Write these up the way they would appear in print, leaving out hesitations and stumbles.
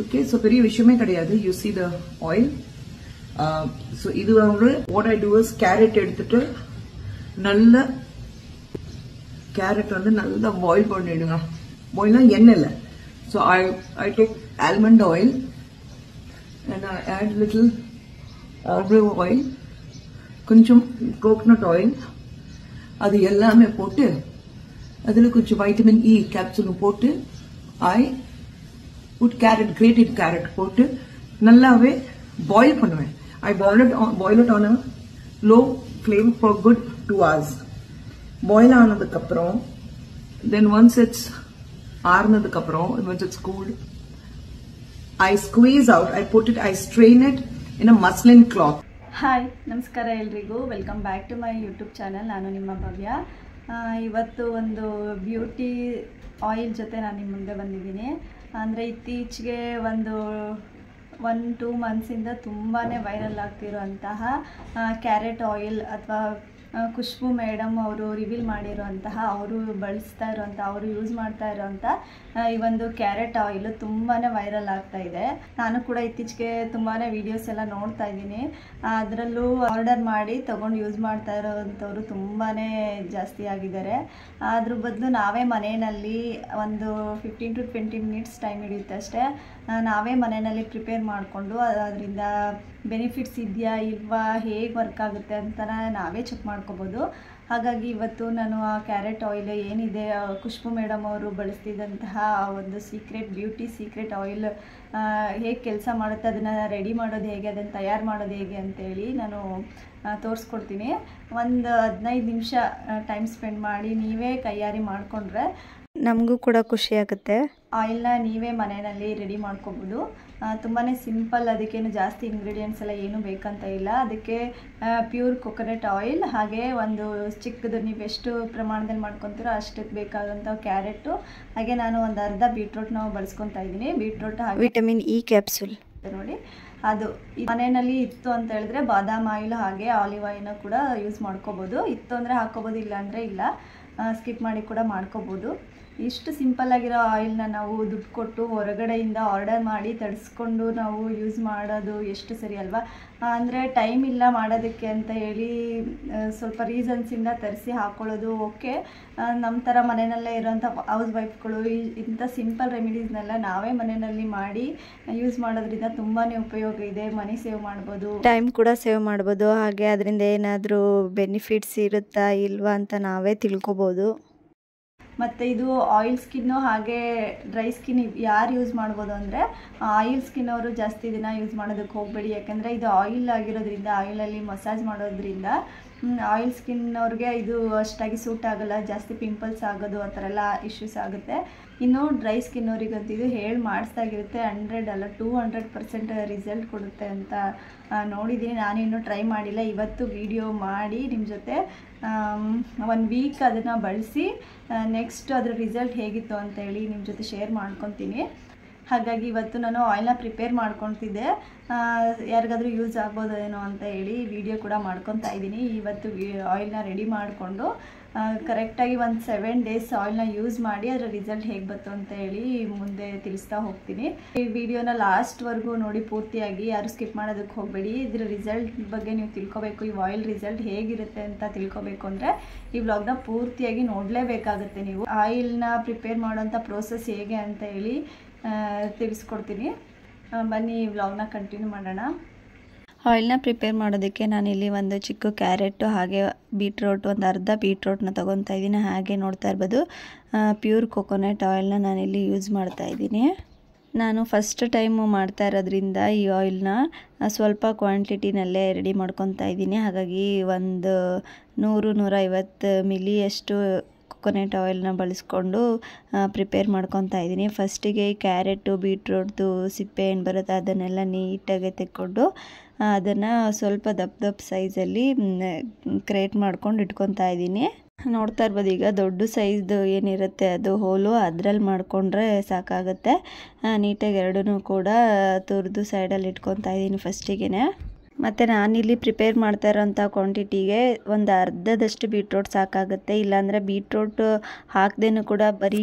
Okay, so பெரிய விஷயமே கிடையாது. You see the oil. So இது வந்து what I do is carrot எடுத்துட்டு நல்ல carrot வந்து நல்லா boil பண்ணிடுங்க. Boilனா எண்ணெய் இல்ல. So I take almond oil and I add little olive oil, கொஞ்சம் coconut oil. அது எல்லாமே போட்டு அதுல கொஞ்சம் vitamin E capsule போட்டு I put carrot, grated carrot போட்டு நல்லாவே boil பண்ணுவேன். I boil it on a low flame for good 2 hours. Boil ஆனதுக்கு அப்புறம் then once it's ஆறுனதுக்கு அப்புறம் once it's cooled I squeeze out, I strain it in a muslin cloth. Hi ನಮಸ್ಕಾರ ಎಲ್ರಿಗೂ, welcome back to my YouTube channel. ನಾನು ನಿಮ್ಮ ಭವ್ಯ. ಇವತ್ತು ಒಂದು ಬ್ಯೂಟಿ ಆಯಿಲ್ ಜೊತೆ ನಾನು ನಿಮ್ಮ ಮುಂದೆ ಬಂದಿದ್ದೀನಿ. ಅಂದರೆ ಇತ್ತೀಚೆಗೆ ಒಂದು 1-2 ಮಂತ್ಸಿಂದ ತುಂಬಾ ವೈರಲ್ ಆಗ್ತಿರುವಂತಹ ಕ್ಯಾರೆಟ್ ಆಯಿಲ್ ಅಥವಾ ಖುಷ್ಬು ಮೇಡಮ್ ಅವರು ರಿವೀಲ್ ಮಾಡಿರುವಂತಹ, ಅವರು ಬಳಸ್ತಾ ಇರುವಂಥ, ಅವರು ಯೂಸ್ ಮಾಡ್ತಾ ಇರೋವಂಥ ಈ ಒಂದು ಕ್ಯಾರೆಟ್ ಆಯಿಲು ತುಂಬಾ ವೈರಲ್ ಆಗ್ತಾ ಇದೆ. ನಾನು ಕೂಡ ಇತ್ತೀಚೆಗೆ ತುಂಬಾ ವೀಡಿಯೋಸ್ ಎಲ್ಲ ನೋಡ್ತಾ ಇದ್ದೀನಿ. ಅದರಲ್ಲೂ ಆರ್ಡರ್ ಮಾಡಿ ತೊಗೊಂಡು ಯೂಸ್ ಮಾಡ್ತಾ ಇರೋವಂಥವ್ರು ತುಂಬಾ ಜಾಸ್ತಿ ಆಗಿದ್ದಾರೆ. ಅದ್ರ ಬದಲು ನಾವೇ ಮನೆಯಲ್ಲಿ ಒಂದು 15 to 20 ಮಿನಿಟ್ಸ್ ಟೈಮ್ ಹಿಡಿಯುತ್ತೆ ಅಷ್ಟೇ. ನಾವೇ ಮನೆಯಲ್ಲಿ ಪ್ರಿಪೇರ್ ಮಾಡಿಕೊಂಡು ಅದರಿಂದ ಬೆನಿಫಿಟ್ಸ್ ಇದೆಯಾ ಇಲ್ವಾ, ಹೇಗೆ ವರ್ಕ್ ಆಗುತ್ತೆ ಅಂತ ನಾವೇ ಚೆಕ್ ಮಾಡ್ಕೋಬೋದು. ಹಾಗಾಗಿ ಇವತ್ತು ನಾನು ಆ ಕ್ಯಾರೆಟ್ ಆಯಿಲ್ ಏನಿದೆ, ಖುಷ್ಬು ಮೇಡಮ್ ಅವರು ಬಳಸ್ತಿದ್ದಂತಹ ಒಂದು ಬ್ಯೂಟಿ ಸೀಕ್ರೆಟ್ ಆಯಿಲ್ ಹೇಗೆ ಕೆಲಸ ಮಾಡುತ್ತೆ, ಅದನ್ನು ರೆಡಿ ಮಾಡೋದು ಹೇಗೆ, ಅದನ್ನು ತಯಾರು ಮಾಡೋದು ಹೇಗೆ ಅಂತೇಳಿ ನಾನು ತೋರಿಸ್ಕೊಡ್ತೀನಿ. ಒಂದು 15 ನಿಮಿಷ ಟೈಮ್ ಸ್ಪೆಂಡ್ ಮಾಡಿ ನೀವೇ ಕೈಯಾರಿ ಮಾಡಿಕೊಂಡ್ರೆ ನಮಗೂ ಕೂಡ ಖುಷಿ ಆಗುತ್ತೆ. ಆಯಿಲ್ನ ನೀವೇ ಮನೆಯಲ್ಲಿ ರೆಡಿ ಮಾಡ್ಕೋಬೋದು. ತುಂಬಾ ಸಿಂಪಲ್, ಅದಕ್ಕೇನು ಜಾಸ್ತಿ ಇಂಗ್ರೀಡಿಯೆಂಟ್ಸ್ ಎಲ್ಲ ಏನೂ ಬೇಕಂತ ಇಲ್ಲ. ಅದಕ್ಕೆ ಪ್ಯೂರ್ ಕೊಕೊನಟ್ ಆಯಿಲ್, ಹಾಗೆ ಒಂದು ಚಿಕ್ಕದು ನೀವು ಎಷ್ಟು ಪ್ರಮಾಣದಲ್ಲಿ ಮಾಡ್ಕೊತೀರೋ ಅಷ್ಟಕ್ಕೆ ಬೇಕಾದಂಥ ಕ್ಯಾರೆಟು, ಹಾಗೆ ನಾನು ಒಂದು ಅರ್ಧ ಬೀಟ್ರೋಟ್ನ ಬಳಸ್ಕೊತಾ ಇದ್ದೀನಿ. ಬೀಟ್ರೋಟ್ ಹಾಗೆ ವಿಟಮಿನ್ ಇ ಕ್ಯಾಪ್ಸೂಲ್ ನೋಡಿ. ಅದು ಮನೆಯಲ್ಲಿ ಇತ್ತು ಅಂತ ಹೇಳಿದ್ರೆ ಬಾದಾಮ್ ಆಯಿಲ್ ಹಾಗೆ ಆಲಿವ್ ಆಯಿಲ್ನ ಕೂಡ ಯೂಸ್ ಮಾಡ್ಕೋಬೋದು. ಇತ್ತು ಅಂದರೆ ಹಾಕ್ಕೋಬೋದು, ಇಲ್ಲ ಅಂದರೆ ಇಲ್ಲ, ಸ್ಕಿಪ್ ಮಾಡಿ ಕೂಡ ಮಾಡ್ಕೋಬೋದು. ಇಷ್ಟು ಸಿಂಪಲ್ ಆಗಿರೋ ಆಯಿಲ್ನ ನಾವು ದುಡ್ಡು ಕೊಟ್ಟು ಹೊರಗಡೆಯಿಂದ ಆರ್ಡರ್ ಮಾಡಿ ತರಿಸ್ಕೊಂಡು ನಾವು ಯೂಸ್ ಮಾಡೋದು ಎಷ್ಟು ಸರಿ ಅಲ್ವಾ? ಅಂದರೆ ಟೈಮ್ ಇಲ್ಲ ಮಾಡೋದಕ್ಕೆ ಅಂತ ಹೇಳಿ ಸ್ವಲ್ಪ ರೀಸನ್ಸಿಂದ ತರಿಸಿ ಹಾಕ್ಕೊಳ್ಳೋದು ಓಕೆ. ನಮ್ಮ ಥರ ಮನೆಯಲ್ಲೇ ಇರೋಂಥ ಹೌಸ್ ವೈಫ್ಗಳು ಇಂಥ ಸಿಂಪಲ್ ರೆಮಿಡೀಸ್ನೆಲ್ಲ ನಾವೇ ಮನೆಯಲ್ಲಿ ಮಾಡಿ ಯೂಸ್ ಮಾಡೋದ್ರಿಂದ ತುಂಬಾ ಉಪಯೋಗ ಇದೆ. ಮನಿ ಸೇವ್ ಮಾಡ್ಬೋದು, ಟೈಮ್ ಕೂಡ ಸೇವ್ ಮಾಡ್ಬೋದು. ಹಾಗೆ ಅದರಿಂದ ಏನಾದರೂ ಬೆನಿಫಿಟ್ಸ್ ಇರುತ್ತಾ ಇಲ್ವಾ ಅಂತ ನಾವೇ ತಿಳ್ಕೊಬೋದು. ಮತ್ತು ಇದು ಆಯಿಲ್ ಸ್ಕಿನ್ನು ಹಾಗೆ ಡ್ರೈ ಸ್ಕಿನ್ ಯಾರು ಯೂಸ್ ಮಾಡ್ಬೋದು ಅಂದರೆ, ಆಯಿಲ್ ಸ್ಕಿನ್ ಅವರು ಜಾಸ್ತಿ ದಿನ ಯೂಸ್ ಮಾಡೋದಕ್ಕೆ ಹೋಗಬೇಡಿ. ಯಾಕೆಂದರೆ ಇದು ಆಯಿಲ್ ಆಗಿರೋದ್ರಿಂದ, ಆಯಿಲಲ್ಲಿ ಮಸಾಜ್ ಮಾಡೋದ್ರಿಂದ ಆಯಿಲ್ ಸ್ಕಿನ್ ಅವ್ರಿಗೆ ಇದು ಅಷ್ಟಾಗಿ ಸೂಟ್ ಆಗೋಲ್ಲ, ಜಾಸ್ತಿ ಪಿಂಪಲ್ಸ್ ಆಗೋದು ಆ ಥರ ಎಲ್ಲ ಇಶ್ಯೂಸ್ ಆಗುತ್ತೆ. ಇನ್ನು ಡ್ರೈ ಸ್ಕಿನ್ ಅವ್ರಿಗಂತೂ ಇದು ಹೇಳಿ ಮಾಡಿಸ್ದಾಗಿರುತ್ತೆ. 100 ಅಲ್ಲ 200% ರಿಸಲ್ಟ್ ಕೊಡುತ್ತೆ ಅಂತ ನೋಡಿದ್ದೀನಿ. ನಾನಿನ್ನೂ ಟ್ರೈ ಮಾಡಿಲ್ಲ. ಇವತ್ತು ವಿಡಿಯೋ ಮಾಡಿ ನಿಮ್ಮ ಜೊತೆ 1 ವೀಕ್ ಅದನ್ನು ಬಳಸಿ ನೆಕ್ಸ್ಟ್ ಅದರ ರಿಸಲ್ಟ್ ಹೇಗಿತ್ತು ಅಂತೇಳಿ ನಿಮ್ಮ ಜೊತೆ ಶೇರ್ ಮಾಡ್ಕೊತೀನಿ. ಹಾಗಾಗಿ ಇವತ್ತು ನಾನು ಆಯಿಲ್ನ ಪ್ರಿಪೇರ್ ಮಾಡ್ಕೊತಿದ್ದೆ, ಯಾರಿಗಾದರೂ ಯೂಸ್ ಆಗ್ಬೋದೇನೋ ಅಂತ ಹೇಳಿ ವಿಡಿಯೋ ಕೂಡ ಮಾಡ್ಕೊತಾ ಇದ್ದೀನಿ. ಇವತ್ತು ಆಯಿಲ್ನ ರೆಡಿ ಮಾಡಿಕೊಂಡು ಕರೆಕ್ಟಾಗಿ ಒಂದು 7 ಡೇಸ್ ಆಯಿಲ್ನ ಯೂಸ್ ಮಾಡಿ ಅದರ ರಿಸಲ್ಟ್ ಹೇಗೆ ಬಂತು ಅಂತ ಹೇಳಿ ಮುಂದೆ ತಿಳಿಸ್ತಾ ಹೋಗ್ತೀನಿ. ಈ ವಿಡಿಯೋನ ಲಾಸ್ಟ್ವರೆಗೂ ನೋಡಿ ಪೂರ್ತಿಯಾಗಿ, ಯಾರು ಸ್ಕಿಪ್ ಮಾಡೋದಕ್ಕೆ ಹೋಗಬೇಡಿ. ಇದರ ರಿಸಲ್ಟ್ ಬಗ್ಗೆ ನೀವು ತಿಳ್ಕೊಬೇಕು, ಈ ಆಯಿಲ್ ರಿಸಲ್ಟ್ ಹೇಗಿರುತ್ತೆ ಅಂತ ತಿಳ್ಕೊಬೇಕು ಅಂದರೆ ಈ ವ್ಲಾಗ್ನ ಪೂರ್ತಿಯಾಗಿ ನೋಡಲೇಬೇಕಾಗುತ್ತೆ. ನೀವು ಆಯಿಲ್ನ ಪ್ರಿಪೇರ್ ಮಾಡೋಂಥ ಪ್ರೋಸೆಸ್ ಹೇಗೆ ಅಂತ ಹೇಳಿ ತಿಳಿಸ್ಕೊಡ್ತೀನಿ. ಬನ್ನಿ ಈ ವ್ಲಾಗ್ನ ಕಂಟಿನ್ಯೂ ಮಾಡೋಣ. ಆಯಿಲ್ನ ಪ್ರಿಪೇರ್ ಮಾಡೋದಕ್ಕೆ ನಾನಿಲ್ಲಿ ಒಂದು ಚಿಕ್ಕ ಕ್ಯಾರೆಟು ಹಾಗೆ ಬೀಟ್ರೋಟ್, ಒಂದು ಅರ್ಧ ಬೀಟ್ರೋಟ್ನ ತೊಗೊತಾ ಇದ್ದೀನಿ. ಹಾಗೆ ನೋಡ್ತಾ ಇರ್ಬೋದು ಪ್ಯೂರ್ ಕೊಕೊನಟ್ ಆಯಿಲ್ನ ನಾನಿಲ್ಲಿ ಯೂಸ್ ಮಾಡ್ತಾ ಇದ್ದೀನಿ. ನಾನು ಫಸ್ಟ್ ಟೈಮು ಮಾಡ್ತಾ ಇರೋದ್ರಿಂದ ಈ ಆಯಿಲ್ನ ಸ್ವಲ್ಪ ಕ್ವಾಂಟಿಟಿನಲ್ಲೇ ರೆಡಿ ಮಾಡ್ಕೊತಾ ಇದ್ದೀನಿ. ಹಾಗಾಗಿ ಒಂದು 100-150 ಮಿಲಿಯಷ್ಟು ಕೊಕೊನಟ್ ಆಯಿಲ್ನ ಬಳಸ್ಕೊಂಡು ಪ್ರಿಪೇರ್ ಮಾಡ್ಕೊತಾ ಇದ್ದೀನಿ. ಫಸ್ಟಿಗೆ ಈ ಕ್ಯಾರೆಟು ಬೀಟ್ರೋಟ್ದು ಸಿಪ್ಪೆ ಏನು ಬರುತ್ತೆ ಅದನ್ನೆಲ್ಲ ನೀಟಾಗಿ ತೆಕ್ಕೊಂಡು ಅದನ್ನು ಸ್ವಲ್ಪ ದಪ್ಪ ಸೈಜಲ್ಲಿ ಕ್ರಿಯೇಟ್ ಮಾಡ್ಕೊಂಡು ಇಟ್ಕೊತಾ ಇದ್ದೀನಿ. ನೋಡ್ತಾ ಇರ್ಬೋದು, ಈಗ ದೊಡ್ಡ ಸೈಜ್ದು ಏನಿರುತ್ತೆ ಅದು ಹೋಲು ಅದರಲ್ಲಿ ಮಾಡಿಕೊಂಡ್ರೆ ಸಾಕಾಗುತ್ತೆ. ನೀಟಾಗಿ ಎರಡೂ ಕೂಡ ತುರಿದು ಸೈಡಲ್ಲಿ ಇಟ್ಕೊತಾ ಇದ್ದೀನಿ ಫಸ್ಟಿಗೆ. ಮತ್ತು ನಾನಿಲ್ಲಿ ಪ್ರಿಪೇರ್ ಮಾಡ್ತಾ ಇರೋಂಥ ಕ್ವಾಂಟಿಟಿಗೆ ಒಂದು ಅರ್ಧದಷ್ಟು ಬೀಟ್ರೋಟ್ ಸಾಕಾಗುತ್ತೆ. ಇಲ್ಲಾಂದರೆ ಬೀಟ್ರೋಟ್ ಹಾಕ್ದೇನೂ ಕೂಡ ಬರೀ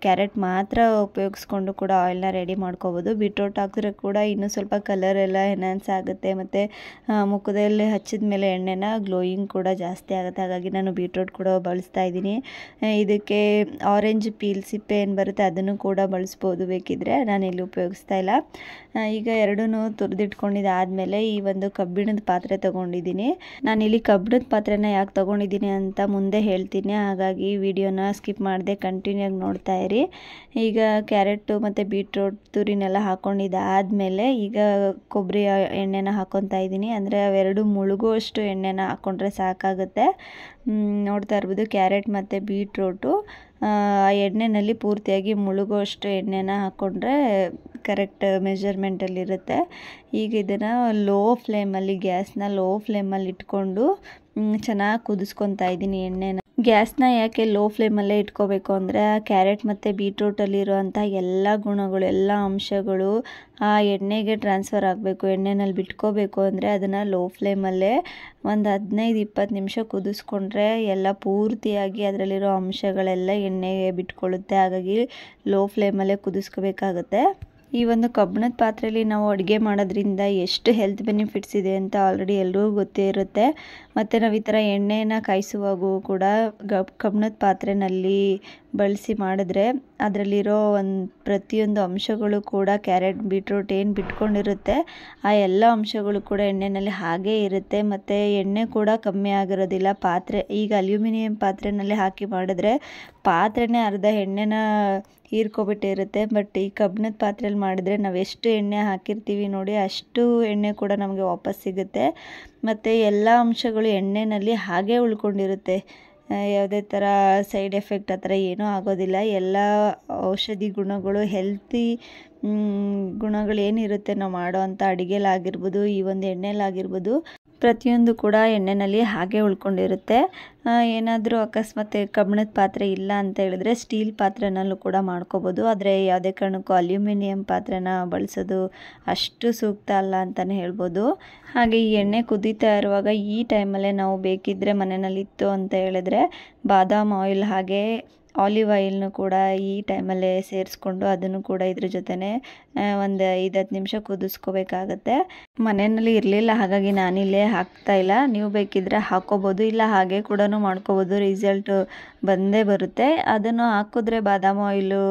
ಕ್ಯಾರೆಟ್ ಮಾತ್ರ ಉಪಯೋಗಿಸ್ಕೊಂಡು ಕೂಡ ಆಯಿಲ್ನ ರೆಡಿ ಮಾಡ್ಕೋಬೋದು. ಬೀಟ್ರೋಟ್ ಹಾಕಿದ್ರೆ ಕೂಡ ಇನ್ನೂ ಸ್ವಲ್ಪ ಕಲರ್ ಎಲ್ಲ ಎನ್ಹಾನ್ಸ್ ಆಗುತ್ತೆ ಮತ್ತು ಮುಖದಲ್ಲಿ ಹಚ್ಚಿದ ಮೇಲೆ ಎಣ್ಣೆನ ಗ್ಲೋಯಿಂಗ್ ಕೂಡ ಜಾಸ್ತಿ ಆಗುತ್ತೆ. ಹಾಗಾಗಿ ನಾನು ಬೀಟ್ರೋಟ್ ಕೂಡ ಬಳಸ್ತಾ ಇದ್ದೀನಿ. ಇದಕ್ಕೆ ಆರೆಂಜ್ ಪೀಲ್ ಸಿಪ್ಪೆ ಏನು ಬರುತ್ತೆ ಅದನ್ನು ಕೂಡ ಬಳಸ್ಬೋದು ಬೇಕಿದ್ರೆ. ನಾನಿಲ್ಲಿ ಉಪಯೋಗಿಸ್ತಾ ಇಲ್ಲ. ಈಗ ಎರಡೂ ತುರಿದಿಟ್ಕೊಂಡಿದ್ದು ಆದಮೇಲೆ ಈ ಒಂದು ಕಬ್ಬಿಣದ ಪಾತ್ರೆ ತೊಗೊಂಡಿದ್ದೀನಿ. ನಾನಿಲ್ಲಿ ಕಬ್ಬಿಣದ ಪಾತ್ರೆನ ಯಾಕೆ ತೊಗೊಂಡಿದ್ದೀನಿ ಅಂತ ಮುಂದೆ ಹೇಳ್ತೀನಿ, ಹಾಗಾಗಿ ವಿಡಿಯೋನ ಸ್ಕಿಪ್ ಮಾಡದೆ ಕಂಟಿನ್ಯೂ ಆಗಿ ನೋಡ್ತಾ ಇರಿ. ಈಗ ಕ್ಯಾರೆಟು ಮತ್ತು ಬೀಟ್ರೋಟ್ ತುರಿನೆಲ್ಲ ಹಾಕ್ಕೊಂಡಿದ್ದಾದಮೇಲೆ ಈಗ ಕೊಬ್ಬರಿ ಎಣ್ಣೆನ ಹಾಕ್ಕೊತಾ ಇದ್ದೀನಿ. ಅಂದರೆ ಅವೆರಡು ಮುಳುಗುವಷ್ಟು ಎಣ್ಣೆನ ಹಾಕ್ಕೊಂಡ್ರೆ ಸಾಕಾಗುತ್ತೆ. ನೋಡ್ತಾ ಇರ್ಬೋದು ಕ್ಯಾರೆಟ್ ಮತ್ತು ಬೀಟ್ರೋಟು ಆ ಎಣ್ಣೆಯಲ್ಲಿ ಪೂರ್ತಿಯಾಗಿ ಮುಳುಗುವಷ್ಟು ಎಣ್ಣೆನ ಹಾಕ್ಕೊಂಡ್ರೆ ಕರೆಕ್ಟ್ ಮೆಜರ್ಮೆಂಟಲ್ಲಿರುತ್ತೆ. ಈಗ ಇದನ್ನು ಗ್ಯಾಸ್ನ ಲೋ ಫ್ಲೇಮಲ್ಲಿ ಇಟ್ಕೊಂಡು ಚೆನ್ನಾಗಿ ಕುದಿಸ್ಕೊತಾ ಇದ್ದೀನಿ ಎಣ್ಣೆನ. ಗ್ಯಾಸ್ನ ಯಾಕೆ ಲೋ ಫ್ಲೇಮಲ್ಲೇ ಇಟ್ಕೋಬೇಕು ಅಂದರೆ ಕ್ಯಾರೆಟ್ ಮತ್ತು ಬೀಟ್ರೂಟಲ್ಲಿರುವಂಥ ಎಲ್ಲ ಗುಣಗಳು, ಎಲ್ಲ ಅಂಶಗಳು ಆ ಎಣ್ಣೆಗೆ ಟ್ರಾನ್ಸ್ಫರ್ ಆಗಬೇಕು. ಎಣ್ಣೆನಲ್ಲಿ ಬಿಟ್ಕೋಬೇಕು ಅಂದರೆ ಅದನ್ನು ಲೋ ಫ್ಲೇಮಲ್ಲೇ ಒಂದು 15-20 ನಿಮಿಷ ಕುದಿಸ್ಕೊಂಡ್ರೆ ಎಲ್ಲ ಪೂರ್ತಿಯಾಗಿ ಅದರಲ್ಲಿರೋ ಅಂಶಗಳೆಲ್ಲ ಎಣ್ಣೆಗೆ ಬಿಟ್ಕೊಳ್ಳುತ್ತೆ. ಹಾಗಾಗಿ ಲೋ ಫ್ಲೇಮಲ್ಲೇ ಕುದಿಸ್ಕೋಬೇಕಾಗುತ್ತೆ. ಈ ಒಂದು ಕಬ್ಬಿಣದ ಪಾತ್ರೆಯಲ್ಲಿ ನಾವು ಅಡುಗೆ ಮಾಡೋದ್ರಿಂದ ಎಷ್ಟು ಹೆಲ್ತ್ ಬೆನಿಫಿಟ್ಸ್ ಇದೆ ಅಂತ ಆಲ್ರೆಡಿ ಎಲ್ರಿಗೂ ಗೊತ್ತೇ ಇರುತ್ತೆ. ಮತ್ತು ನಾವು ಈ ಥರ ಎಣ್ಣೆನ ಕಾಯಿಸುವಾಗೂ ಕೂಡ ಕಬ್ಬಿಣದ ಪಾತ್ರೆಯಲ್ಲಿ ಬಳಸಿ ಮಾಡಿದ್ರೆ ಅದರಲ್ಲಿರೋ ಪ್ರತಿಯೊಂದು ಅಂಶಗಳು ಕೂಡ ಕ್ಯಾರೆಟ್ ಬೀಟ್ರೂಟ್ ಏನು ಬಿಟ್ಕೊಂಡಿರುತ್ತೆ ಆ ಎಲ್ಲ ಅಂಶಗಳು ಕೂಡ ಎಣ್ಣೆಯಲ್ಲಿ ಹಾಗೇ ಇರುತ್ತೆ. ಮತ್ತು ಎಣ್ಣೆ ಕೂಡ ಕಮ್ಮಿ ಆಗಿರೋದಿಲ್ಲ. ಈಗ ಅಲ್ಯೂಮಿನಿಯಂ ಪಾತ್ರೆಯಲ್ಲಿ ಹಾಕಿ ಮಾಡಿದ್ರೆ ಪಾತ್ರೆನೇ ಅರ್ಧ ಎಣ್ಣೆನ ಹೀರ್ಕೊಬಿಟ್ಟಿರುತ್ತೆ. ಬಟ್ ಈ ಕಬ್ಬಿಣದ ಪಾತ್ರೆಯಲ್ಲಿ ಮಾಡಿದ್ರೆ ನಾವು ಎಷ್ಟು ಎಣ್ಣೆ ಹಾಕಿರ್ತೀವಿ ನೋಡಿ ಅಷ್ಟು ಎಣ್ಣೆ ಕೂಡ ನಮಗೆ ವಾಪಸ್ ಸಿಗುತ್ತೆ. ಮತ್ತು ಎಲ್ಲ ಅಂಶಗಳು ಎಣ್ಣೆಯಲ್ಲಿ ಹಾಗೇ ಉಳ್ಕೊಂಡಿರುತ್ತೆ. ಯಾವುದೇ ಥರ ಸೈಡ್ ಎಫೆಕ್ಟ್ ಆ ಥರ ಏನೂ ಆಗೋದಿಲ್ಲ. ಎಲ್ಲ ಔಷಧಿ ಗುಣಗಳು, ಹೆಲ್ತಿ ಗುಣಗಳು ಏನಿರುತ್ತೆ ನಾವು ಮಾಡೋ ಅಂಥ ಅಡುಗೆಲಾಗಿರ್ಬೋದು, ಈ ಒಂದು ಎಣ್ಣೆಲಾಗಿರ್ಬೋದು, ಪ್ರತಿಯೊಂದು ಕೂಡ ಎಣ್ಣೆಯಲ್ಲಿ ಹಾಗೆ ಉಳ್ಕೊಂಡಿರುತ್ತೆ. ಏನಾದರೂ ಅಕಸ್ಮಾತ್ ಕಬ್ಬಿಣದ ಪಾತ್ರೆ ಇಲ್ಲ ಅಂತ ಹೇಳಿದ್ರೆ ಸ್ಟೀಲ್ ಪಾತ್ರೆನಲ್ಲೂ ಕೂಡ ಮಾಡ್ಕೋಬೋದು. ಆದರೆ ಯಾವುದೇ ಕಾರಣಕ್ಕೂ ಅಲ್ಯೂಮಿನಿಯಂ ಪಾತ್ರೆನ ಬಳಸೋದು ಅಷ್ಟು ಸೂಕ್ತ ಅಲ್ಲ ಅಂತಲೇ ಹೇಳ್ಬೋದು. ಹಾಗೆ ಈ ಎಣ್ಣೆ ಕುದೀತಾ ಇರುವಾಗ ಈ ಟೈಮಲ್ಲೇ ನಾವು ಬೇಕಿದ್ದರೆ ಮನೆಯಲ್ಲಿತ್ತು ಅಂತ ಹೇಳಿದ್ರೆ ಬಾದಾಮ್ ಆಯಿಲ್ ಹಾಗೆ ಆಲಿವ್ ಆಯಿಲ್ನು ಕೂಡ ಈ ಟೈಮಲ್ಲೇ ಸೇರಿಸ್ಕೊಂಡು ಅದನ್ನು ಕೂಡ ಇದ್ರ ಜೊತೆನೇ ಒಂದು 5-10 ನಿಮಿಷ ಕುದಿಸ್ಕೋಬೇಕಾಗತ್ತೆ. ಮನೆಯಲ್ಲಿ ಇರಲಿಲ್ಲ ಹಾಗಾಗಿ ನಾನಿಲ್ಲೇ ಹಾಕ್ತಾಯಿಲ್ಲ. ನೀವು ಬೇಕಿದ್ದರೆ ಹಾಕ್ಕೋಬೋದು, ಇಲ್ಲ ಹಾಗೆ ಕೂಡ ಮಾಡ್ಕೋಬೋದು. ರಿಸಲ್ಟ್ ಬಂದೇ ಬರುತ್ತೆ. ಅದನ್ನು ಹಾಕಿದ್ರೆ ಬಾದಾಮ್ ಆಯಿಲು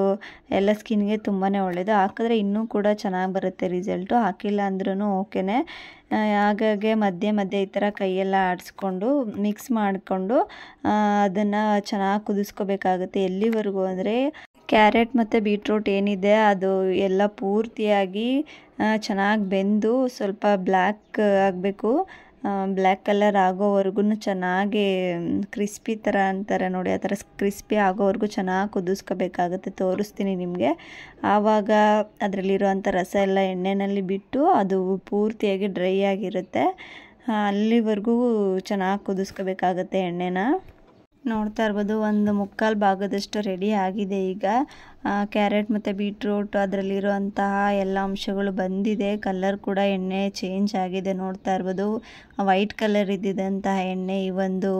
ಎಲ್ಲ ಸ್ಕಿನ್ಗೆ ತುಂಬಾ ಒಳ್ಳೆಯದು. ಹಾಕಿದ್ರೆ ಇನ್ನೂ ಕೂಡ ಚೆನ್ನಾಗಿ ಬರುತ್ತೆ ರಿಸಲ್ಟು. ಹಾಕಿಲ್ಲ ಅಂದ್ರೂ ಓಕೆನೇ. ಹಾಗಾಗಿ ಮಧ್ಯೆ ಈ ಥರ ಕೈಯೆಲ್ಲ ಆಡಿಸ್ಕೊಂಡು ಮಿಕ್ಸ್ ಮಾಡಿಕೊಂಡು ಅದನ್ನು ಚೆನ್ನಾಗಿ ಕುದಿಸ್ಕೋಬೇಕಾಗುತ್ತೆ. ಎಲ್ಲಿವರೆಗೂ ಅಂದರೆ ಕ್ಯಾರೆಟ್ ಮತ್ತು ಬೀಟ್ರೂಟ್ ಏನಿದೆ ಅದು ಎಲ್ಲ ಪೂರ್ತಿಯಾಗಿ ಚೆನ್ನಾಗಿ ಬೆಂದು ಸ್ವಲ್ಪ ಬ್ಲ್ಯಾಕ್ ಆಗಬೇಕು. ಬ್ಲ್ಯಾಕ್ ಕಲರ್ ಆಗೋವರೆಗೂ ಚೆನ್ನಾಗಿ ಕ್ರಿಸ್ಪಿ ಥರ ಅಂತಾರೆ ನೋಡಿ, ಆ ಥರ ಕ್ರಿಸ್ಪಿ ಆಗೋವರೆಗೂ ಚೆನ್ನಾಗಿ ಕುದಿಸ್ಕೋಬೇಕಾಗುತ್ತೆ. ತೋರಿಸ್ತೀನಿ ನಿಮಗೆ. ಆವಾಗ ಅದರಲ್ಲಿರುವಂಥ ರಸ ಎಲ್ಲ ಎಣ್ಣೆಯಲ್ಲಿ ಬಿಟ್ಟು ಅದು ಪೂರ್ತಿಯಾಗಿ ಡ್ರೈ ಆಗಿರುತ್ತೆ. ಅಲ್ಲಿವರೆಗೂ ಚೆನ್ನಾಗಿ ಕುದಿಸ್ಕೋಬೇಕಾಗತ್ತೆ ಎಣ್ಣೆನ. ನೋಡ್ತಾ ಇರ್ಬೋದು 1/4 ಭಾಗದಷ್ಟು ರೆಡಿ ಆಗಿದೆ. ಈಗ ಕ್ಯಾರೆಟ್ ಮತ್ತು ಬೀಟ್ರೂಟ್ ಅದರಲ್ಲಿರುವಂತಹ ಎಲ್ಲ ಅಂಶಗಳು ಬಂದಿದೆ. ಕಲರ್ ಕೂಡ ಎಣ್ಣೆ ಚೇಂಜ್ ಆಗಿದೆ. ನೋಡ್ತಾ ಇರ್ಬೋದು ವೈಟ್ ಕಲರ್ ಇದ್ದಿದ್ದಂತಹ ಎಣ್ಣೆ ಈ ಒಂದು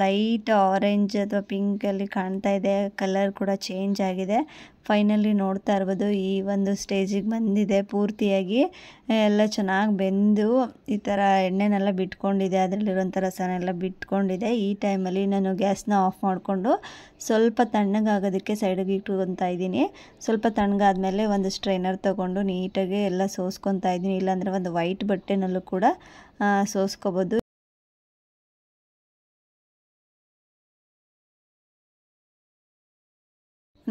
ಲೈಟ್ ಆರೆಂಜ್ ಅಥವಾ ಪಿಂಕಲ್ಲಿ ಕಾಣ್ತಾ ಇದೆ. ಕಲರ್ ಕೂಡ ಚೇಂಜ್ ಆಗಿದೆ. ಫೈನಲಿ ನೋಡ್ತಾ ಇರ್ಬೋದು ಈ ಒಂದು ಸ್ಟೇಜಿಗೆ ಬಂದಿದೆ. ಪೂರ್ತಿಯಾಗಿ ಎಲ್ಲ ಚೆನ್ನಾಗಿ ಬೆಂದು ಈ ಥರ ಎಣ್ಣೆನೆಲ್ಲ ಬಿಟ್ಕೊಂಡಿದೆ, ಅದರಲ್ಲಿರೋಂಥ ರಸನೆಲ್ಲ ಬಿಟ್ಕೊಂಡಿದೆ. ಈ ಟೈಮಲ್ಲಿ ನಾನು ಗ್ಯಾಸ್ನ ಆಫ್ ಮಾಡಿಕೊಂಡು ಸ್ವಲ್ಪ ತಣ್ಣಗಾಗೋದಕ್ಕೆ ಸೈಡಿಗೆ ಇಟ್ಕೊತಾ ಇದ್ದೀನಿ. ಸ್ವಲ್ಪ ತಣ್ಣಗಾದ್ಮೇಲೆ ಒಂದು ಸ್ಟ್ರೈನರ್ ತೊಗೊಂಡು ನೀಟಾಗಿ ಎಲ್ಲ ಸೋಸ್ಕೊತಾ ಇದ್ದೀನಿ. ಇಲ್ಲಾಂದರೆ ಒಂದು ವೈಟ್ ಬಟ್ಟೆನಲ್ಲೂ ಕೂಡ ಸೋಸ್ಕೋಬೋದು.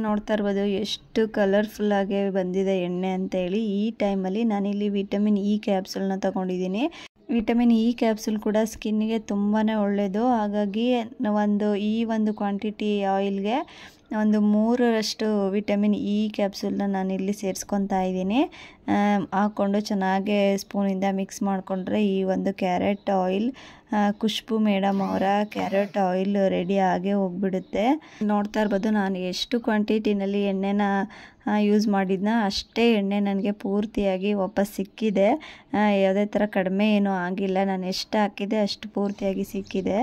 ನೋಡ್ತಾ ಇರ್ಬೋದು ಎಷ್ಟು ಕಲರ್ಫುಲ್ಲಾಗಿ ಬಂದಿದೆ ಎಣ್ಣೆ ಅಂತೇಳಿ. ಈ ಟೈಮಲ್ಲಿ ನಾನಿಲ್ಲಿ ವಿಟಮಿನ್ ಇ ಕ್ಯಾಪ್ಸೂಲ್ನ ತೊಗೊಂಡಿದ್ದೀನಿ. ವಿಟಮಿನ್ ಇ ಕ್ಯಾಪ್ಸೂಲ್ ಕೂಡ ಸ್ಕಿನ್ನಿಗೆ ತುಂಬಾ ಒಳ್ಳೆಯದು. ಹಾಗಾಗಿ ಈ ಒಂದು ಕ್ವಾಂಟಿಟಿ ಆಯಿಲ್ಗೆ ಒಂದು 3ರಷ್ಟು ವಿಟಮಿನ್ ಇ ಕ್ಯಾಪ್ಸೂಲ್ನ ನಾನಿಲ್ಲಿ ಸೇರಿಸ್ಕೊತಾ ಇದ್ದೀನಿ. ಹಾಕ್ಕೊಂಡು ಚೆನ್ನಾಗಿ ಸ್ಪೂನಿಂದ ಮಿಕ್ಸ್ ಮಾಡಿಕೊಂಡ್ರೆ ಈ ಒಂದು ಕ್ಯಾರೆಟ್ ಆಯಿಲ್, ಖುಷ್ಬು ಮೇಡಮ್ ಅವರ ಕ್ಯಾರೆಟ್ ಆಯಿಲ್ ರೆಡಿ ಆಗೇ ಹೋಗ್ಬಿಡುತ್ತೆ. ನೋಡ್ತಾ ಇರ್ಬೋದು ನಾನು ಎಷ್ಟು ಕ್ವಾಂಟಿಟಿನಲ್ಲಿ ಎಣ್ಣೆನ ಯೂಸ್ ಮಾಡಿದ್ನ ಅಷ್ಟೇ ಎಣ್ಣೆ ನನಗೆ ಪೂರ್ತಿಯಾಗಿ ವಾಪಸ್ ಸಿಕ್ಕಿದೆ. ಯಾವುದೇ ಥರ ಕಡಿಮೆ ಏನೂ ಆಗಿಲ್ಲ. ನಾನು ಎಷ್ಟು ಹಾಕಿದೆ ಅಷ್ಟು ಪೂರ್ತಿಯಾಗಿ ಸಿಕ್ಕಿದೆ.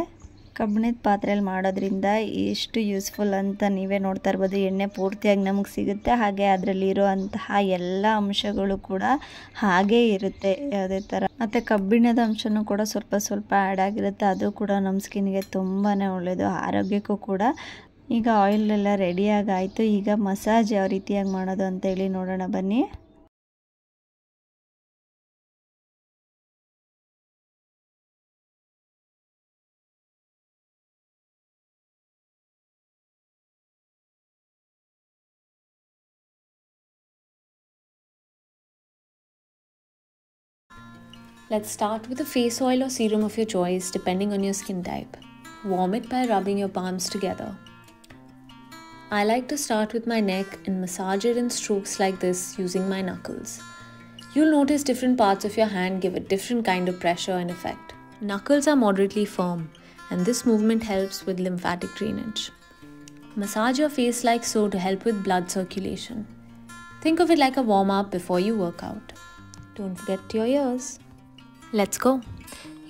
ಕಬ್ಬಿಣದ ಪಾತ್ರೆಯಲ್ಲಿ ಮಾಡೋದ್ರಿಂದ ಎಷ್ಟು ಯೂಸ್ಫುಲ್ ಅಂತ ನೀವೇ ನೋಡ್ತಾ ಇರ್ಬೋದು. ಎಣ್ಣೆ ಪೂರ್ತಿಯಾಗಿ ನಮಗೆ ಸಿಗುತ್ತೆ, ಹಾಗೆ ಅದರಲ್ಲಿರುವಂತಹ ಎಲ್ಲ ಅಂಶಗಳು ಕೂಡ ಹಾಗೇ ಇರುತ್ತೆ ಯಾವುದೇ ಥರ. ಮತ್ತು ಕಬ್ಬಿಣದ ಅಂಶನೂ ಕೂಡ ಸ್ವಲ್ಪ ಸ್ವಲ್ಪ ಆ್ಯಡ್ ಆಗಿರುತ್ತೆ. ಅದು ಕೂಡ ನಮ್ಮ ಸ್ಕಿನ್ಗೆ ತುಂಬಾ ಒಳ್ಳೆಯದು, ಆರೋಗ್ಯಕ್ಕೂ ಕೂಡ. ಈಗ ಆಯಿಲ್ ಎಲ್ಲ ರೆಡಿಯಾಗಿ ಆಯಿತು. ಈಗ ಮಸಾಜ್ ಯಾವ ರೀತಿಯಾಗಿ ಮಾಡೋದು ಅಂತೇಳಿ ನೋಡೋಣ ಬನ್ನಿ. Let's start with a face oil or serum of your choice depending on your skin type. Warm it by rubbing your palms together. I like to start with my neck and massage it in strokes like this using my knuckles. You'll notice different parts of your hand give a different kind of pressure and effect. Knuckles are moderately firm and this movement helps with lymphatic drainage. Massage your face like so to help with blood circulation. Think of it like a warm-up before you work out. Don't forget your ears. Let's go.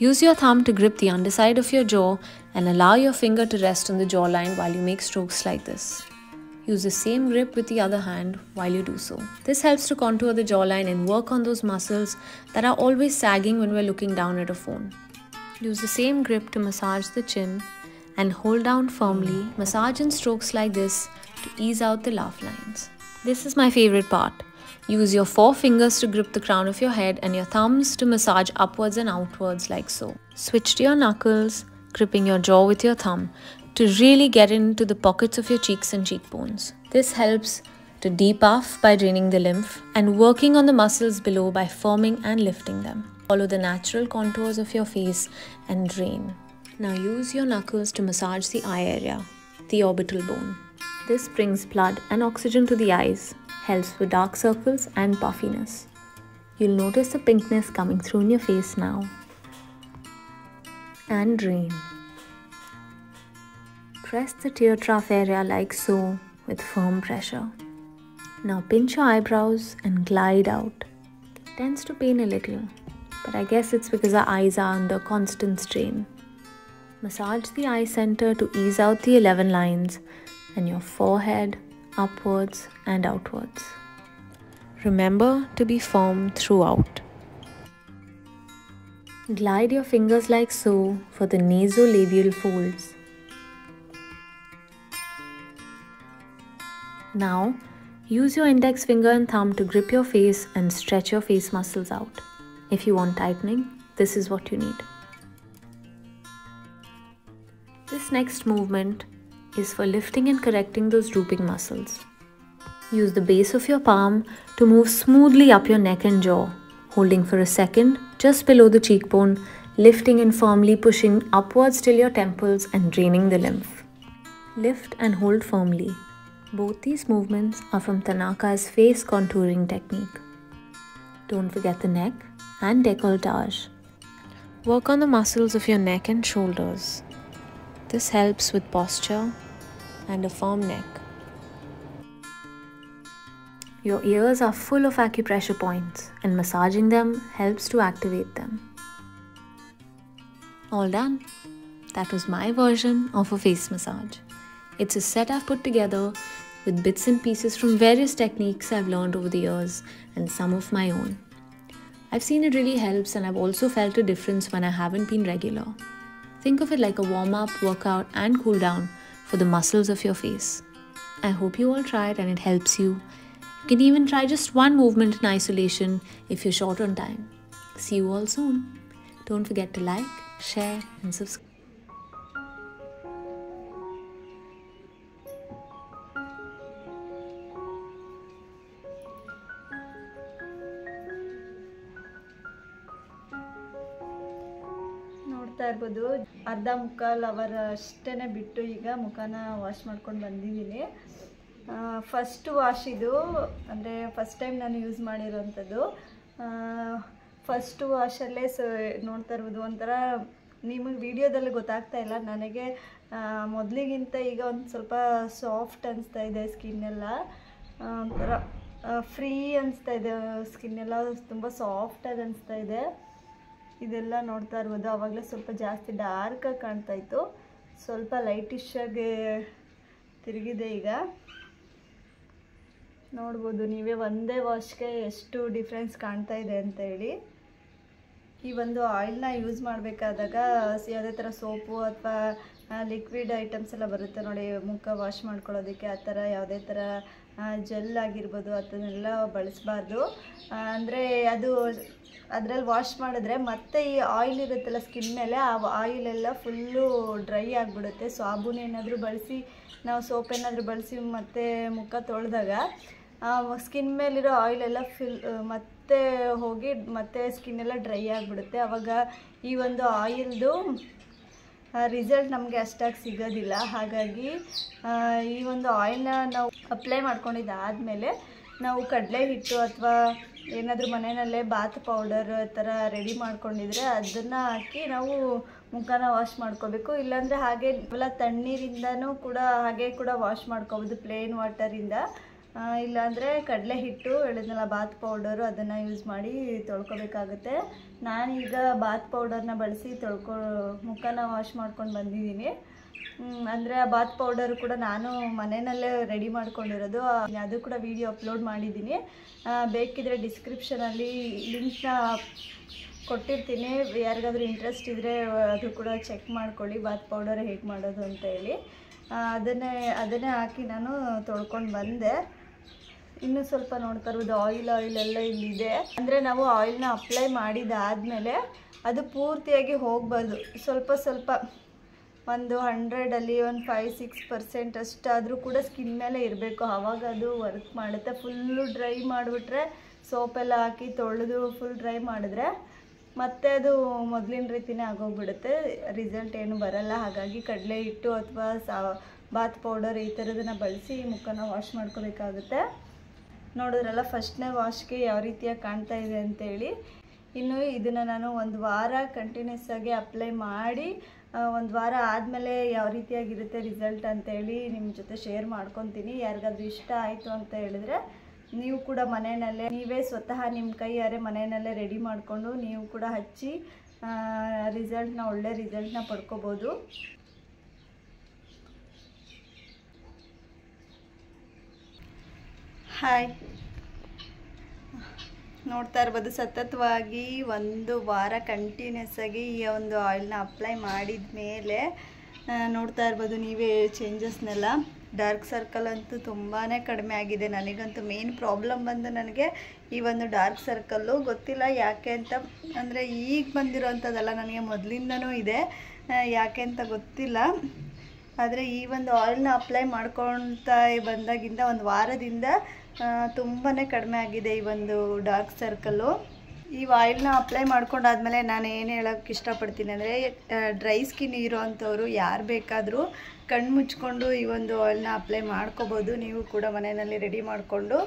Use your thumb to grip the underside of your jaw and allow your finger to rest on the jawline while you make strokes like this. Use the same grip with the other hand while you do so. This helps to contour the jawline and work on those muscles that are always sagging when we're looking down at a phone. Use the same grip to massage the chin and hold down firmly. Massage in strokes like this to ease out the laugh lines. This is my favorite part. Use your 4 fingers to grip the crown of your head and your thumbs to massage upwards and outwards like so. Switch to your knuckles, gripping your jaw with your thumb to really get into the pockets of your cheeks and cheekbones. This helps to depuff by draining the lymph and working on the muscles below by firming and lifting them. Follow the natural contours of your face and drain. Now use your knuckles to massage the eye area, the orbital bone. This brings blood and oxygen to the eyes, helps with dark circles and puffiness. You'll notice the pinkness coming through in your face now. And drain. Press the tear trough area like so with firm pressure. Now pinch your eyebrows and glide out. It tends to pain a little, but I guess it's because our eyes are under constant strain. Massage the eye center to ease out the 11 lines and your forehead, upwards and outwards. Remember to be firm throughout. Glide your fingers like so for the nasolabial folds. Now, use your index finger and thumb to grip your face and stretch your face muscles out. If you want tightening, this is what you need. This next movement is for lifting and correcting those drooping muscles. Use the base of your palm to move smoothly up your neck and jaw, holding for a second just below the cheekbone, lifting and firmly pushing upwards till your temples and draining the lymph. Lift and hold firmly. Both these movements are from Tanaka's face contouring technique. Don't forget the neck and décolletage. Work on the muscles of your neck and shoulders. This helps with posture and a firm neck. Your ears are full of acupressure points and massaging them helps to activate them. All done. That was my version of a face massage. It's a set I've put together with bits and pieces from various techniques I've learned over the years and some of my own. I've seen it really helps and I've also felt a difference when I haven't been regular. Think of it like a warm-up, workout and cool down for the muscles of your face. I hope you all try it and it helps you. You can even try just one movement in isolation if you're short on time. See you all soon. Don't forget to like, share and subscribe. ನೋಡ್ತಾ ನೋಡ್ತಾ ಇರ್ಬೋದು ಅರ್ಧ ಮುಕ್ಕಾಲು hour ಅಷ್ಟೇ ಬಿಟ್ಟು ಈಗ ಮುಖನ wash ಮಾಡ್ಕೊಂಡು ಬಂದಿದ್ದೀನಿ. ಫಸ್ಟ್ ವಾಶ್ ಇದು, ಅಂದರೆ ಫಸ್ಟ್ ಟೈಮ್ ನಾನು ಯೂಸ್ ಮಾಡಿರೋವಂಥದ್ದು. ಫಸ್ಟ್ ವಾಶಲ್ಲೇ ನೋಡ್ತಾ ಇರ್ಬೋದು ಒಂಥರ ನಿಮಗೆ ವಿಡಿಯೋದಲ್ಲಿ ಗೊತ್ತಾಗ್ತಾ ಇಲ್ಲ, ನನಗೆ ಮೊದಲಿಗಿಂತ ಈಗ ಒಂದು ಸ್ವಲ್ಪ ಸಾಫ್ಟ್ ಅನಿಸ್ತಾ ಇದೆ ಸ್ಕಿನ್ನೆಲ್ಲ. ಒಂಥರ ಫ್ರೀ ಅನಿಸ್ತಾ ಇದೆ, ಸ್ಕಿನ್ನೆಲ್ಲ ತುಂಬ ಸಾಫ್ಟಾಗಿ ಅನಿಸ್ತಾ ಇದೆ. ಇದೆಲ್ಲ ನೋಡ್ತಾ ಇರ್ಬೋದು. ಆವಾಗಲೇ ಸ್ವಲ್ಪ ಜಾಸ್ತಿ ಡಾರ್ಕಾಗಿ ಕಾಣ್ತಾ ಇತ್ತು, ಸ್ವಲ್ಪ ಲೈಟಿಶ್ ಆಗಿ ತಿರುಗಿದೆ. ಈಗ ನೋಡ್ಬೋದು ನೀವೇ ಒಂದೇ ವಾಶ್ಗೆ ಎಷ್ಟು ಡಿಫ್ರೆನ್ಸ್ ಕಾಣ್ತಾ ಇದೆ ಅಂತ ಹೇಳಿ. ಈ ಒಂದು ಆಯಿಲ್ನ ಯೂಸ್ ಮಾಡಬೇಕಾದಾಗ ಯಾವುದೇ ಥರ ಸೋಪು ಅಥವಾ ಲಿಕ್ವಿಡ್ ಐಟಮ್ಸ್ ಎಲ್ಲ ಬರುತ್ತೆ ನೋಡಿ ಮುಖ ವಾಶ್ ಮಾಡ್ಕೊಳ್ಳೋದಕ್ಕೆ, ಆ ಥರ ಯಾವುದೇ ಥರ ಜೆಲ್ ಆಗಿರ್ಬೋದು ಅದನ್ನೆಲ್ಲ ಬಳಸಬಾರ್ದು. ಅಂದರೆ ಅದು ಅದರಲ್ಲಿ ವಾಶ್ ಮಾಡಿದ್ರೆ ಮತ್ತೆ ಈ ಆಯಿಲ್ ಇರುತ್ತಲ್ಲ ಸ್ಕಿನ್ ಮೇಲೆ, ಆ ಆಯಿಲೆಲ್ಲ ಫುಲ್ಲು ಡ್ರೈ ಆಗಿಬಿಡುತ್ತೆ. ಸಾಬೂನು ಏನಾದರೂ ಬಳಸಿ ನಾವು ಸೋಪ್ ಏನಾದರೂ ಬಳಸಿ ಮತ್ತೆ ಮುಖ ತೊಳೆದಾಗ ಸ್ಕಿನ್ ಮೇಲಿರೋ ಆಯಿಲೆಲ್ಲ ಮತ್ತೆ ಹೋಗಿ ಮತ್ತೆ ಸ್ಕಿನ್ನೆಲ್ಲ ಡ್ರೈ ಆಗಿಬಿಡುತ್ತೆ. ಆವಾಗ ಈ ಒಂದು ಆಯಿಲ್ದು ರಿಸಲ್ಟ್ ನಮಗೆ ಅಷ್ಟಾಗಿ ಸಿಗೋದಿಲ್ಲ. ಹಾಗಾಗಿ ಈ ಒಂದು ಆಯಿಲ್ನ ನಾವು ಅಪ್ಲೈ ಮಾಡ್ಕೊಂಡಿದ್ದಾದಮೇಲೆ ನಾವು ಕಡಲೆ ಹಿಟ್ಟು ಅಥವಾ ಏನಾದರೂ ಮನೆಯಲ್ಲೇ ಬಾತ್ ಪೌಡರ್ ಥರ ರೆಡಿ ಮಾಡ್ಕೊಂಡಿದ್ರೆ ಅದನ್ನು ಹಾಕಿ ನಾವು ಮುಖನ ವಾಶ್ ಮಾಡ್ಕೋಬೇಕು. ಇಲ್ಲಾಂದರೆ ಹಾಗೆ ಎಲ್ಲ ತಣ್ಣೀರಿಂದನೂ ಕೂಡ ಹಾಗೆ ಕೂಡ ವಾಶ್ ಮಾಡ್ಕೋಬೋದು, ಪ್ಲೇನ್ ವಾಟರಿಂದ. ಇಲ್ಲಾಂದರೆ ಕಡಲೆ ಹಿಟ್ಟು ಹೇಳಿದ್ನಲ್ಲ ಬಾತ್ ಪೌಡರು, ಅದನ್ನು ಯೂಸ್ ಮಾಡಿ ತೊಳ್ಕೊಬೇಕಾಗುತ್ತೆ. ನಾನೀಗ ಬಾತ್ ಪೌಡರ್ನ ಬಳಸಿ ಮುಖನ ವಾಶ್ ಮಾಡ್ಕೊಂಡು ಬಂದಿದ್ದೀನಿ. ಅಂದರೆ ಆ ಬಾತ್ ಪೌಡರು ಕೂಡ ನಾನು ಮನೆಯಲ್ಲೇ ರೆಡಿ ಮಾಡ್ಕೊಂಡಿರೋದು, ಅದು ಕೂಡ ವಿಡಿಯೋ ಅಪ್ಲೋಡ್ ಮಾಡಿದ್ದೀನಿ. ಬೇಕಿದ್ರೆ ಡಿಸ್ಕ್ರಿಪ್ಷನಲ್ಲಿ ಲಿಂಕ್ನ ಕೊಟ್ಟಿರ್ತೀನಿ, ಯಾರಿಗಾದ್ರೂ ಇಂಟ್ರೆಸ್ಟ್ ಇದ್ದರೆ ಅದು ಕೂಡ ಚೆಕ್ ಮಾಡ್ಕೊಳ್ಳಿ, ಬಾತ್ ಪೌಡರ್ ಹೇಗೆ ಮಾಡೋದು ಅಂತ ಹೇಳಿ. ಅದನ್ನೇ ಹಾಕಿ ನಾನು ತೊಳ್ಕೊಂಡು ಬಂದೆ. ಇನ್ನೂ ಸ್ವಲ್ಪ ನೋಡ್ತಾ ಇರ್ಬೋದು ಆಯಿಲೆಲ್ಲ ಇಲ್ಲಿದೆ. ಅಂದರೆ ನಾವು ಆಯಿಲ್ನ ಅಪ್ಲೈ ಮಾಡಿದಾದಮೇಲೆ ಅದು ಪೂರ್ತಿಯಾಗಿ ಹೋಗಬಾರ್ದು, ಸ್ವಲ್ಪ ಒಂದು 100ಅಲ್ಲಿ ಒಂದು 5-6% ಅಷ್ಟಾದರೂ ಕೂಡ ಸ್ಕಿನ್ ಮೇಲೆ ಇರಬೇಕು, ಆವಾಗ ಅದು ವರ್ಕ್ ಮಾಡುತ್ತೆ. ಫುಲ್ಲು ಡ್ರೈ ಮಾಡಿಬಿಟ್ರೆ ಸೋಪೆಲ್ಲ ಹಾಕಿ ತೊಳೆದು ಫುಲ್ ಡ್ರೈ ಮಾಡಿದ್ರೆ ಮತ್ತೆ ಅದು ಮೊದಲಿನ ರೀತಿಯೇ ಆಗೋಗ್ಬಿಡುತ್ತೆ, ರಿಸಲ್ಟ್ ಏನು ಬರಲ್ಲ. ಹಾಗಾಗಿ ಕಡಲೆ ಹಿಟ್ಟು ಅಥವಾ ಬಾತ್ ಪೌಡರ್ ಈ ಥರದನ್ನು ಬಳಸಿ ಮುಖನ ವಾಶ್ ಮಾಡ್ಕೋಬೇಕಾಗುತ್ತೆ. ನೋಡಿದ್ರಲ್ಲ ಫಸ್ಟ್ನೇ ವಾಶ್ಗೆ ಯಾವ ರೀತಿಯಾಗಿ ಕಾಣ್ತಾ ಇದೆ ಅಂತೇಳಿ. ಇನ್ನು ಇದನ್ನು ನಾನು ಒಂದು ವಾರ ಕಂಟಿನ್ಯೂಸ್ ಆಗಿ ಅಪ್ಲೈ ಮಾಡಿ ಒಂದು ವಾರ ಆದಮೇಲೆ ಯಾವ ರೀತಿಯಾಗಿರುತ್ತೆ ರಿಸಲ್ಟ್ ಅಂತೇಳಿ ನಿಮ್ಮ ಜೊತೆ ಶೇರ್ ಮಾಡ್ಕೊತೀನಿ. ಯಾರಿಗಾದ್ರೂ ಇಷ್ಟ ಆಯಿತು ಅಂತ ಹೇಳಿದ್ರೆ ನೀವು ಕೂಡ ಮನೆಯಲ್ಲೇ ನೀವೇ ಸ್ವತಃ ನಿಮ್ಮ ಕೈಯಾರೆ ಮನೆಯಲ್ಲೇ ರೆಡಿ ಮಾಡಿಕೊಂಡು ನೀವು ಕೂಡ ಹಚ್ಚಿ ಒಳ್ಳೆ ರಿಸಲ್ಟ್ನ ಪಡ್ಕೋಬೋದು. ಹಾಯ್, ನೋಡ್ತಾ ಇರ್ಬೋದು ಸತತವಾಗಿ ಒಂದು ವಾರ ಕಂಟಿನ್ಯೂಸ್ ಆಗಿ ಈ ಒಂದು ಆಯಿಲ್ನ ಅಪ್ಲೈ ಮಾಡಿದ ಮೇಲೆ ನೋಡ್ತಾ ಇರ್ಬೋದು ನೀವೇ ಚೇಂಜಸ್ನೆಲ್ಲ. ಡಾರ್ಕ್ ಸರ್ಕಲ್ ಅಂತೂ ತುಂಬಾ ಕಡಿಮೆ ಆಗಿದೆ. ನನಗಂತೂ ಮೇನ್ ಪ್ರಾಬ್ಲಮ್ ಬಂದು ನನಗೆ ಈ ಒಂದು ಡಾರ್ಕ್ ಸರ್ಕಲ್ಲು, ಗೊತ್ತಿಲ್ಲ ಯಾಕೆ ಅಂತ. ಅಂದರೆ ಈಗ ಬಂದಿರೋವಂಥದ್ದಲ್ಲ, ನನಗೆ ಮೊದಲಿಂದನೂ ಇದೆ, ಯಾಕೆ ಅಂತ ಗೊತ್ತಿಲ್ಲ. ಆದರೆ ಈ ಒಂದು ಆಯಿಲ್ನ ಅಪ್ಲೈ ಮಾಡ್ಕೊಳ್ತಾ ಬಂದಾಗಿಂದ ಒಂದು ವಾರದಿಂದ ತುಂಬಾ ಕಡಿಮೆ ಆಗಿದೆ ಈ ಒಂದು ಡಾರ್ಕ್ ಸರ್ಕಲ್ಲು. ಈ ಆಯಿಲ್ನ ಅಪ್ಲೈ ಮಾಡ್ಕೊಂಡಾದ್ಮೇಲೆ ನಾನು ಏನು ಹೇಳೋಕ್ಕೆ ಇಷ್ಟಪಡ್ತೀನಿ ಅಂದರೆ, ಡ್ರೈ ಸ್ಕಿನ್ ಇರೋವಂಥವ್ರು ಯಾರು ಬೇಕಾದರೂ ಕಣ್ಣು ಮುಚ್ಕೊಂಡು ಈ ಒಂದು ಆಯಿಲ್ನ ಅಪ್ಲೈ ಮಾಡ್ಕೋಬೋದು. ನೀವು ಕೂಡ ಮನೆಯಲ್ಲಿ ರೆಡಿ ಮಾಡಿಕೊಂಡು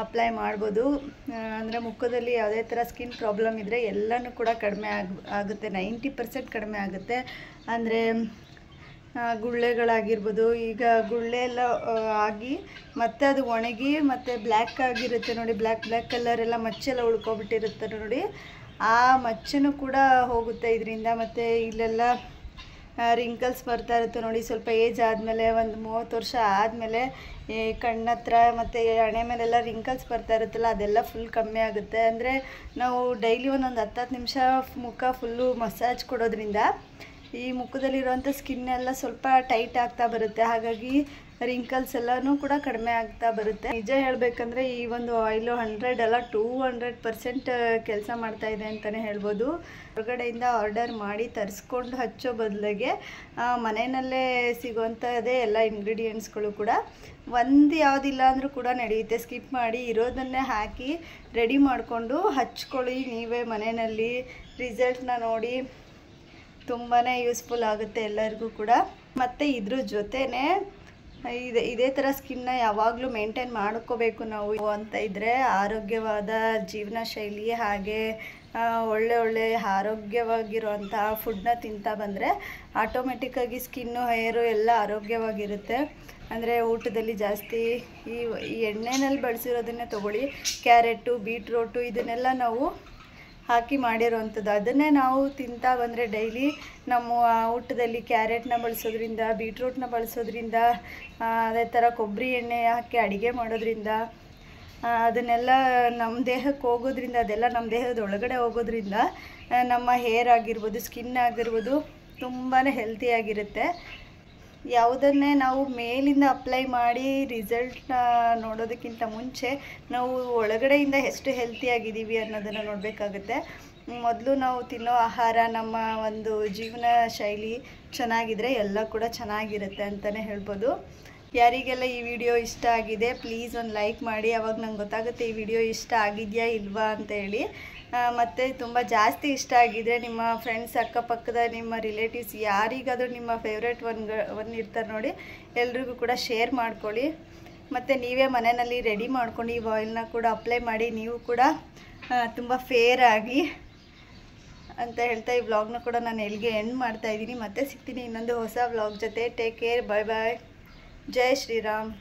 ಅಪ್ಲೈ ಮಾಡ್ಬೋದು. ಅಂದರೆ ಮುಖದಲ್ಲಿ ಯಾವುದೇ ಥರ ಸ್ಕಿನ್ ಪ್ರಾಬ್ಲಮ್ ಇದ್ದರೆ ಎಲ್ಲನೂ ಕೂಡ ಕಡಿಮೆ ಆಗುತ್ತೆ, 90% ಕಡಿಮೆ ಆಗುತ್ತೆ. ಅಂದರೆ ಗುಳ್ಳೆಗಳಾಗಿರ್ಬೋದು, ಈಗ ಗುಳ್ಳೆ ಎಲ್ಲ ಆಗಿ ಮತ್ತೆ ಅದು ಒಣಗಿ ಮತ್ತೆ ಬ್ಲ್ಯಾಕ್ ಆಗಿರುತ್ತೆ ನೋಡಿ, ಬ್ಲ್ಯಾಕ್ ಕಲರ್ ಎಲ್ಲ ಮಚ್ಚೆಲ್ಲ ಉಳ್ಕೊಬಿಟ್ಟಿರುತ್ತೆ ನೋಡಿ, ಆ ಮಚ್ಚೆನೂ ಕೂಡ ಹೋಗುತ್ತೆ ಇದರಿಂದ. ಮತ್ತು ಇಲ್ಲೆಲ್ಲ ರಿಂಕಲ್ಸ್ ಬರ್ತಾ ಇರುತ್ತೆ ನೋಡಿ, ಸ್ವಲ್ಪ ಏಜ್ ಆದಮೇಲೆ ಒಂದು 30 ವರ್ಷ ಆದಮೇಲೆ ಕಣ್ಣತ್ರ ಮತ್ತು ಹಣೆ ಮೇಲೆಲ್ಲ ರಿಂಕಲ್ಸ್ ಬರ್ತಾ ಇರುತ್ತಲ್ಲ, ಅದೆಲ್ಲ ಫುಲ್ ಕಮ್ಮಿ ಆಗುತ್ತೆ. ಅಂದರೆ ನಾವು ಡೈಲಿ ಒಂದೊಂದು 10 ನಿಮಿಷ ಮುಖ ಫುಲ್ಲು ಮಸಾಜ್ ಕೊಡೋದ್ರಿಂದ ಈ ಮುಖದಲ್ಲಿರುವಂಥ ಸ್ಕಿನ್ನೆಲ್ಲ ಸ್ವಲ್ಪ ಟೈಟ್ ಆಗ್ತಾ ಬರುತ್ತೆ. ಹಾಗಾಗಿ ರಿಂಕಲ್ಸ್ ಎಲ್ಲನೂ ಕೂಡ ಕಡಿಮೆ ಆಗ್ತಾ ಬರುತ್ತೆ. ನಿಜ ಹೇಳಬೇಕಂದ್ರೆ ಈ ಒಂದು ಆಯಿಲು 100 ಅಲ್ಲ 200% ಕೆಲಸ ಮಾಡ್ತಾ ಇದೆ ಅಂತಲೇ ಹೇಳ್ಬೋದು. ಹೊರಗಡೆಯಿಂದ ಆರ್ಡರ್ ಮಾಡಿ ತರಿಸ್ಕೊಂಡು ಹಚ್ಚೋ ಬದಲಿಗೆ ಮನೆಯಲ್ಲೇ ಸಿಗುವಂಥದ್ದೇ ಎಲ್ಲ ಇಂಗ್ರೀಡಿಯೆಂಟ್ಸ್ಗಳು ಕೂಡ ಒಂದು ಯಾವುದಿಲ್ಲ ಅಂದರೂ ಕೂಡ ನಡೆಯುತ್ತೆ. ಸ್ಕಿಪ್ ಮಾಡಿ ಇರೋದನ್ನೇ ಹಾಕಿ ರೆಡಿ ಮಾಡಿಕೊಂಡು ಹಚ್ಕೊಳ್ಳಿ ನೀವೇ ಮನೆಯಲ್ಲಿ. ರಿಸಲ್ಟ್ನ ನೋಡಿ ತುಂಬಾ ಯೂಸ್ಫುಲ್ ಆಗುತ್ತೆ ಎಲ್ಲರಿಗೂ ಕೂಡ. ಮತ್ತು ಇದ್ರ ಜೊತೆನೇ ಇದೇ ಥರ ಸ್ಕಿನ್ನ ಯಾವಾಗಲೂ ಮೇಂಟೈನ್ ಮಾಡ್ಕೋಬೇಕು ನಾವು ಅಂತ ಇದ್ದರೆ ಆರೋಗ್ಯವಾದ ಜೀವನ ಶೈಲಿ ಹಾಗೆ ಒಳ್ಳೆ ಆರೋಗ್ಯವಾಗಿರುವಂಥ ಫುಡ್ನ ತಿಂತಾ ಬಂದರೆ ಆಟೋಮೆಟಿಕ್ಕಾಗಿ ಸ್ಕಿನ್ನು ಹೇರು ಎಲ್ಲ ಆರೋಗ್ಯವಾಗಿರುತ್ತೆ. ಅಂದರೆ ಊಟದಲ್ಲಿ ಜಾಸ್ತಿ ಈ ಎಣ್ಣೆನಲ್ಲಿ ಬಳಸಿರೋದನ್ನೇ ತೊಗೊಳ್ಳಿ. ಕ್ಯಾರೆಟು, ಬೀಟ್ರೋಟು ಇದನ್ನೆಲ್ಲ ನಾವು ಹಾಕಿ ಮಾಡಿರೋವಂಥದ್ದು, ಅದನ್ನೇ ನಾವು ತಿಂತಾ ಬಂದರೆ ಡೈಲಿ ನಮ್ಮ ಊಟದಲ್ಲಿ ಕ್ಯಾರೆಟ್ನ ಬಳಸೋದ್ರಿಂದ, ಬೀಟ್ರೂಟ್ನ ಬಳಸೋದ್ರಿಂದ, ಅದೇ ಥರ ಕೊಬ್ಬರಿ ಎಣ್ಣೆ ಹಾಕಿ ಅಡುಗೆ ಮಾಡೋದ್ರಿಂದ, ಅದನ್ನೆಲ್ಲ ನಮ್ಮ ದೇಹಕ್ಕೆ ಹೋಗೋದ್ರಿಂದ, ಅದೆಲ್ಲ ನಮ್ಮ ದೇಹದ ಒಳಗಡೆ ಹೋಗೋದ್ರಿಂದ ನಮ್ಮ ಹೇರ್ ಆಗಿರ್ಬೋದು, ಸ್ಕಿನ್ ಆಗಿರ್ಬೋದು ತುಂಬಾ ಹೆಲ್ತಿಯಾಗಿರುತ್ತೆ. ಯಾವುದನ್ನೇ ನಾವು ಮೇಲಿಂದ ಅಪ್ಲೈ ಮಾಡಿ ರಿಸಲ್ಟ್ನ ನೋಡೋದಕ್ಕಿಂತ ಮುಂಚೆ ನಾವು ಒಳಗಡೆಯಿಂದ ಎಷ್ಟು ಹೆಲ್ತಿಯಾಗಿದ್ದೀವಿ ಅನ್ನೋದನ್ನು ನೋಡಬೇಕಾಗುತ್ತೆ. ಮೊದಲು ನಾವು ತಿನ್ನೋ ಆಹಾರ, ನಮ್ಮ ಒಂದು ಜೀವನ ಶೈಲಿ ಚೆನ್ನಾಗಿದ್ದರೆ ಎಲ್ಲ ಕೂಡ ಚೆನ್ನಾಗಿರುತ್ತೆ ಅಂತಲೇ ಹೇಳ್ಬೋದು. ಯಾರಿಗೆಲ್ಲ ಈ ವಿಡಿಯೋ ಇಷ್ಟ ಆಗಿದೆ ಪ್ಲೀಸ್ ಒಂದು ಲೈಕ್ ಮಾಡಿ, ಅವಾಗ ನಂಗೆ ಗೊತ್ತಾಗುತ್ತೆ ಈ ವಿಡಿಯೋ ಇಷ್ಟ ಆಗಿದೆಯಾ ಇಲ್ವಾ ಅಂತ ಹೇಳಿ. ಮತ್ತು ತುಂಬ ಜಾಸ್ತಿ ಇಷ್ಟ ಆಗಿದ್ರೆ ನಿಮ್ಮ ಫ್ರೆಂಡ್ಸ್, ಅಕ್ಕಪಕ್ಕದ ನಿಮ್ಮ ರಿಲೇಟಿವ್ಸ್ ಯಾರಿಗಾದರೂ ನಿಮ್ಮ ಫೇವ್ರೇಟ್ ಒನ್ ಇರ್ತಾರೆ ನೋಡಿ, ಎಲ್ರಿಗೂ ಕೂಡ ಶೇರ್ ಮಾಡ್ಕೊಳ್ಳಿ. ಮತ್ತು ನೀವೇ ಮನೆಯಲ್ಲಿ ರೆಡಿ ಮಾಡ್ಕೊಂಡು ಈ ಆಯಿಲ್ನ ಕೂಡ ಅಪ್ಲೈ ಮಾಡಿ ನೀವು ಕೂಡ ತುಂಬ ಫೇರ್ ಆಗಿ ಅಂತ ಹೇಳ್ತಾ ಈ ವ್ಲಾಗ್ನ ಕೂಡ ನಾನು ಎಲ್ಲಿಗೆ ಎಂಡ್ ಮಾಡ್ತಾಯಿದ್ದೀನಿ. ಮತ್ತೆ ಸಿಗ್ತೀನಿ ಇನ್ನೊಂದು ಹೊಸ ವ್ಲಾಗ್ ಜೊತೆ. ಟೇಕ್ ಕೇರ್, ಬಾಯ್ ಬಾಯ್, ಜೈ ಶ್ರೀರಾಮ್.